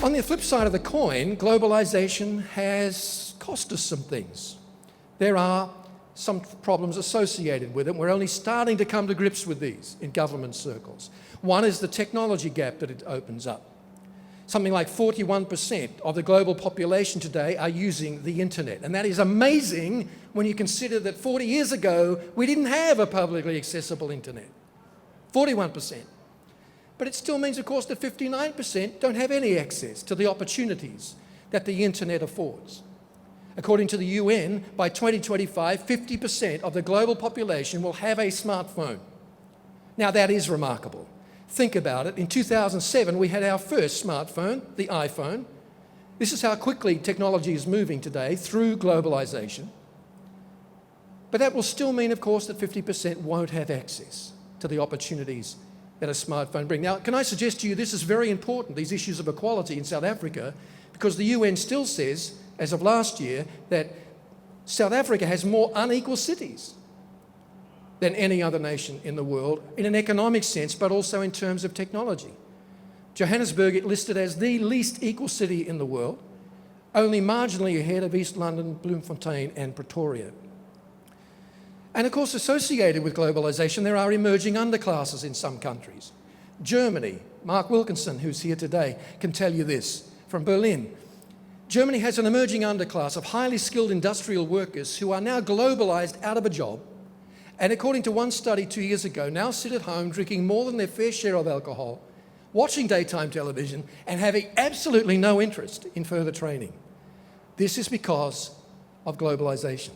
On the flip side of the coin, globalisation has cost us some things. There are some problems associated with it. We're only starting to come to grips with these in government circles. One is the technology gap that it opens up. Something like 41% of the global population today are using the internet. And that is amazing when you consider that 40 years ago, we didn't have a publicly accessible internet. 41%. But it still means, of course, that 59% don't have any access to the opportunities that the internet affords. According to the UN, by 2025, 50% of the global population will have a smartphone. Now, that is remarkable. Think about it. In 2007, we had our first smartphone, the iPhone. This is how quickly technology is moving today through globalisation. But that will still mean, of course, that 50% won't have access to the opportunities that a smartphone brings. Now, can I suggest to you this is very important, these issues of equality in South Africa, because the UN still says, as of last year, that South Africa has more unequal cities than any other nation in the world, in an economic sense, but also in terms of technology. Johannesburg is listed as the least equal city in the world, only marginally ahead of East London, Bloemfontein and Pretoria. And of course, associated with globalisation, there are emerging underclasses in some countries. Germany, Mark Wilkinson, who's here today, can tell you this, from Berlin. Germany has an emerging underclass of highly skilled industrial workers who are now globalised out of a job, and according to one study 2 years ago, now sit at home drinking more than their fair share of alcohol, watching daytime television, and having absolutely no interest in further training. This is because of globalisation.